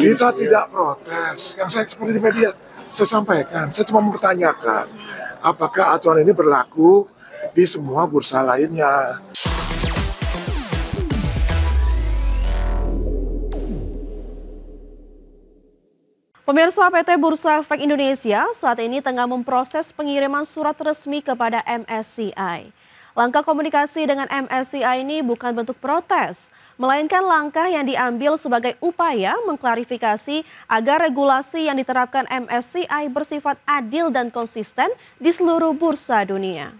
Kita tidak protes. Yang saya seperti di media, saya sampaikan. Saya cuma mempertanyakan, apakah aturan ini berlaku di semua bursa lainnya. Pemirsa, PT Bursa Efek Indonesia saat ini tengah memproses pengiriman surat resmi kepada MSCI. Langkah komunikasi dengan MSCI ini bukan bentuk protes, melainkan langkah yang diambil sebagai upaya mengklarifikasi agar regulasi yang diterapkan MSCI bersifat adil dan konsisten di seluruh bursa dunia.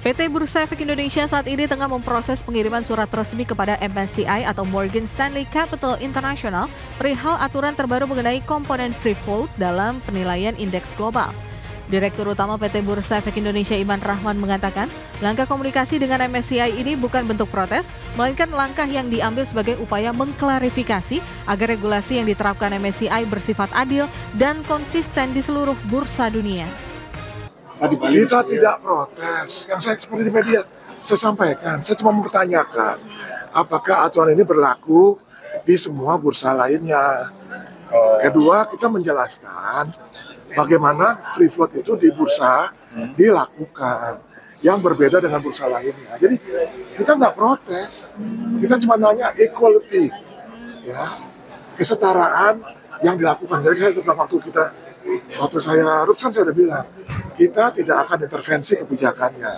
PT Bursa Efek Indonesia saat ini tengah memproses pengiriman surat resmi kepada MSCI atau Morgan Stanley Capital International perihal aturan terbaru mengenai komponen free float dalam penilaian indeks global. Direktur Utama PT Bursa Efek Indonesia Iman Rahman mengatakan, langkah komunikasi dengan MSCI ini bukan bentuk protes, melainkan langkah yang diambil sebagai upaya mengklarifikasi agar regulasi yang diterapkan MSCI bersifat adil dan konsisten di seluruh bursa dunia. Kita tidak protes. Yang saya seperti di media, saya sampaikan. Saya cuma mempertanyakan, apakah aturan ini berlaku di semua bursa lainnya. Kedua, kita menjelaskan bagaimana free float itu di bursa dilakukan yang berbeda dengan bursa lainnya. Jadi kita nggak protes, kita cuma nanya equality, ya, kesetaraan yang dilakukan. Jadi saya beberapa waktu saya Rupsan saya udah bilang, kita tidak akan intervensi kebijakannya,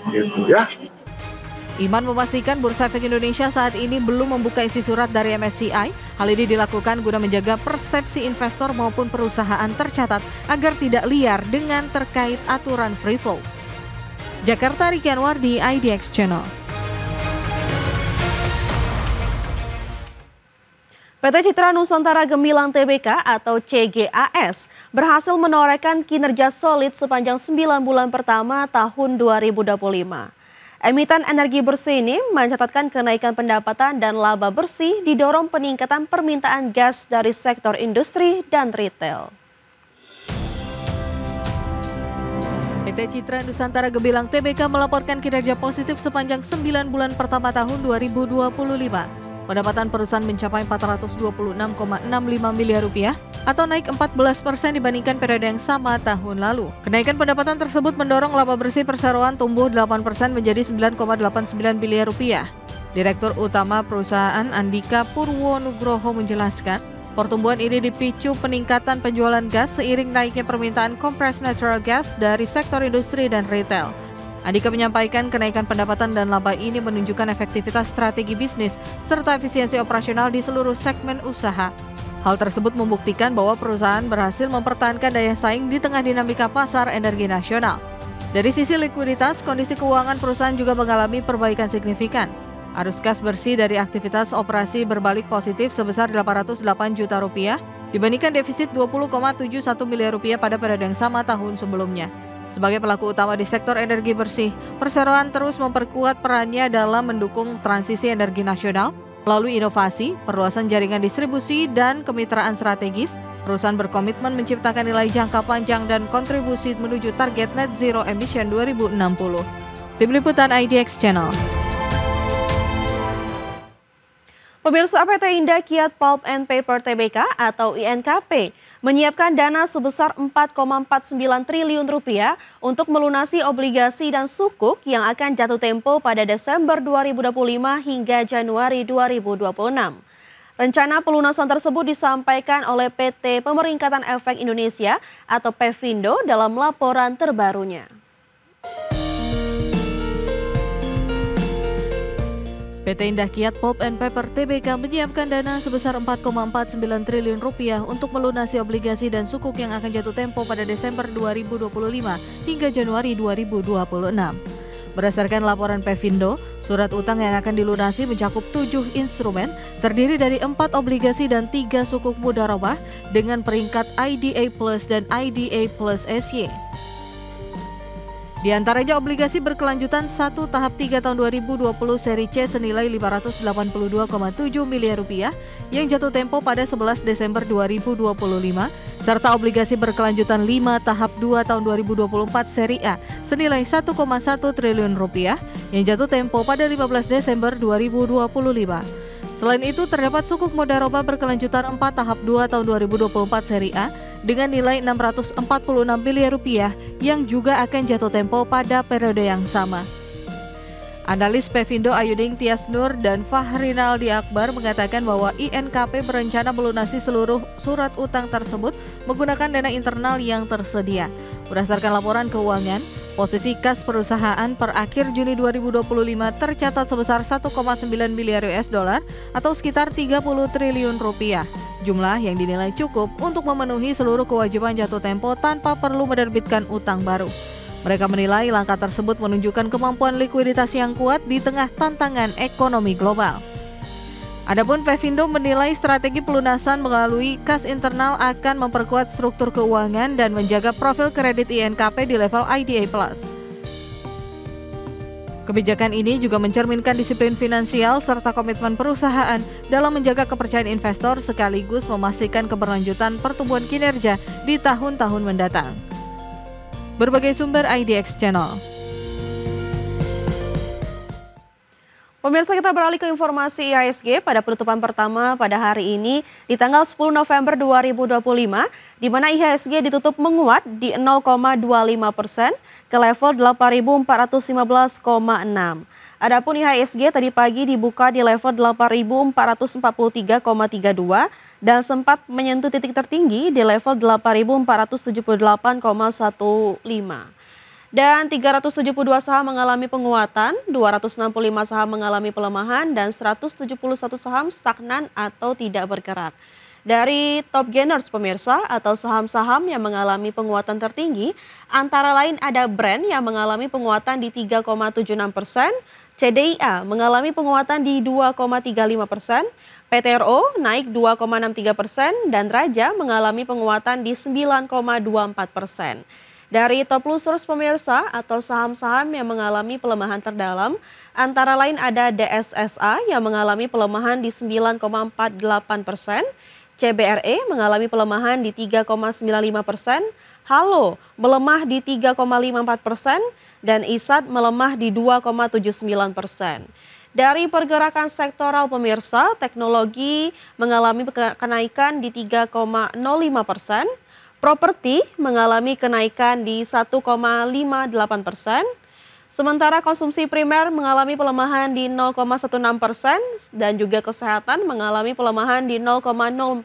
gitu ya. Iman memastikan Bursa Efek Indonesia saat ini belum membuka isi surat dari MSCI. Hal ini dilakukan guna menjaga persepsi investor maupun perusahaan tercatat agar tidak liar dengan terkait aturan free float. Jakarta, Riki Anwar di IDX Channel. PT Citra Nusantara Gemilang Tbk atau CGAS berhasil menorehkan kinerja solid sepanjang 9 bulan pertama tahun 2025. Emiten energi bersih ini mencatatkan kenaikan pendapatan dan laba bersih didorong peningkatan permintaan gas dari sektor industri dan retail. PT Citra Nusantara Gemilang Tbk melaporkan kinerja positif sepanjang 9 bulan pertama tahun 2025. Pendapatan perusahaan mencapai Rp426,65 miliar atau naik 14% dibandingkan periode yang sama tahun lalu. Kenaikan pendapatan tersebut mendorong laba bersih perseroan tumbuh 8% menjadi Rp9,89 miliar. Direktur Utama perusahaan Andika Purwonugroho menjelaskan, pertumbuhan ini dipicu peningkatan penjualan gas seiring naiknya permintaan compressed natural gas dari sektor industri dan retail. Andika menyampaikan kenaikan pendapatan dan laba ini menunjukkan efektivitas strategi bisnis serta efisiensi operasional di seluruh segmen usaha. Hal tersebut membuktikan bahwa perusahaan berhasil mempertahankan daya saing di tengah dinamika pasar energi nasional. Dari sisi likuiditas, kondisi keuangan perusahaan juga mengalami perbaikan signifikan. Arus kas bersih dari aktivitas operasi berbalik positif sebesar Rp808 juta dibandingkan defisit Rp20,71 miliar pada periode yang sama tahun sebelumnya. Sebagai pelaku utama di sektor energi bersih, perseroan terus memperkuat perannya dalam mendukung transisi energi nasional. Melalui inovasi, perluasan jaringan distribusi, dan kemitraan strategis, perusahaan berkomitmen menciptakan nilai jangka panjang dan kontribusi menuju target net zero emission 2060. Tim Liputan IDX Channel. Pemirsa, PT Indah Kiat Pulp and Paper Tbk atau INKP menyiapkan dana sebesar Rp4,49 triliun untuk melunasi obligasi dan sukuk yang akan jatuh tempo pada Desember 2025 hingga Januari 2026. Rencana pelunasan tersebut disampaikan oleh PT Pemeringkatan Efek Indonesia atau Pevindo dalam laporan terbarunya. PT Indah Kiat Pulp and Paper Tbk menyiapkan dana sebesar Rp4,49 triliun untuk melunasi obligasi dan sukuk yang akan jatuh tempo pada Desember 2025 hingga Januari 2026. Berdasarkan laporan Pevindo, surat utang yang akan dilunasi mencakup 7 instrumen, terdiri dari 4 obligasi dan 3 sukuk mudharabah dengan peringkat IDA Plus dan IDA Plus SY. Di antaranya obligasi berkelanjutan 1 tahap 3 tahun 2020 seri C senilai Rp582,7 miliar yang jatuh tempo pada 11 Desember 2025, serta obligasi berkelanjutan 5 tahap 2 tahun 2024 seri A senilai Rp1,1 triliun yang jatuh tempo pada 15 Desember 2025. Selain itu, terdapat sukuk Modaroba berkelanjutan 4 tahap 2 tahun 2024 seri A dengan nilai 646 miliar rupiah yang juga akan jatuh tempo pada periode yang sama. Analis Pevindo Ayuding Tias Nur dan Fahrinaldi Akbar mengatakan bahwa INKP berencana melunasi seluruh surat utang tersebut menggunakan dana internal yang tersedia. Berdasarkan laporan keuangan, posisi kas perusahaan per akhir Juni 2025 tercatat sebesar 1,9 miliar US dollar atau sekitar 30 triliun rupiah. Jumlah yang dinilai cukup untuk memenuhi seluruh kewajiban jatuh tempo tanpa perlu menerbitkan utang baru. Mereka menilai langkah tersebut menunjukkan kemampuan likuiditas yang kuat di tengah tantangan ekonomi global. Adapun Pevindo menilai strategi pelunasan melalui kas internal akan memperkuat struktur keuangan dan menjaga profil kredit INKP di level IDA+. Kebijakan ini juga mencerminkan disiplin finansial serta komitmen perusahaan dalam menjaga kepercayaan investor sekaligus memastikan keberlanjutan pertumbuhan kinerja di tahun-tahun mendatang. Berbagai sumber IDX Channel. Pemirsa, kita beralih ke informasi IHSG pada penutupan pertama pada hari ini di tanggal 10 November 2025, di mana IHSG ditutup menguat di 0,25% ke level 8.415,6. Adapun IHSG tadi pagi dibuka di level 8.443,32 dan sempat menyentuh titik tertinggi di level 8.478,15. Dan 372 saham mengalami penguatan, 265 saham mengalami pelemahan, dan 171 saham stagnan atau tidak bergerak. Dari top gainers pemirsa atau saham-saham yang mengalami penguatan tertinggi, antara lain ada Brand yang mengalami penguatan di 3,76%, CDIA mengalami penguatan di 2,35%, PTRO naik 2,63%, dan Raja mengalami penguatan di 9,24%. Dari top losers pemirsa atau saham-saham yang mengalami pelemahan terdalam, antara lain ada DSSA yang mengalami pelemahan di 9,48%, CBRE mengalami pelemahan di 3,95%, Halo melemah di 3,54%, dan ISAT melemah di 2,79%. Dari pergerakan sektoral pemirsa, teknologi mengalami kenaikan di 3,05%, properti mengalami kenaikan di 1,58%, sementara konsumsi primer mengalami pelemahan di 0,16% dan juga kesehatan mengalami pelemahan di 0,04%.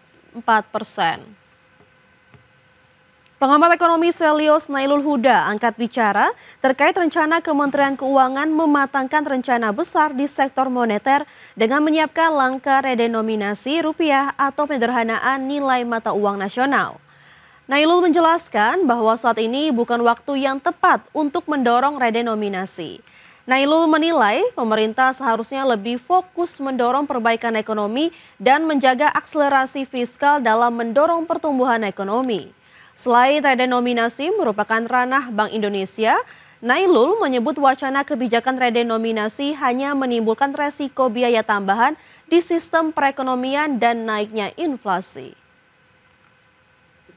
Pengamat ekonomi Selios Nailul Huda angkat bicara terkait rencana Kementerian Keuangan mematangkan rencana besar di sektor moneter dengan menyiapkan langkah redenominasi rupiah atau penyederhanaan nilai mata uang nasional. Nailul menjelaskan bahwa saat ini bukan waktu yang tepat untuk mendorong redenominasi. Nailul menilai pemerintah seharusnya lebih fokus mendorong perbaikan ekonomi dan menjaga akselerasi fiskal dalam mendorong pertumbuhan ekonomi. Selain redenominasi merupakan ranah Bank Indonesia, Nailul menyebut wacana kebijakan redenominasi hanya menimbulkan resiko biaya tambahan di sistem perekonomian dan naiknya inflasi.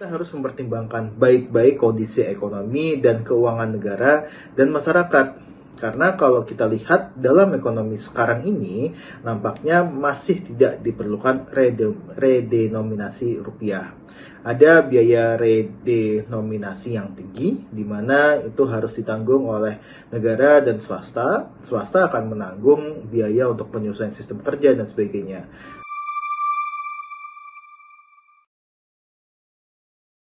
Kita harus mempertimbangkan baik-baik kondisi ekonomi dan keuangan negara dan masyarakat. Karena kalau kita lihat dalam ekonomi sekarang ini, nampaknya masih tidak diperlukan redenominasi rupiah. Ada biaya redenominasi yang tinggi, di mana itu harus ditanggung oleh negara dan swasta. Swasta akan menanggung biaya untuk penyesuaian sistem kerja dan sebagainya.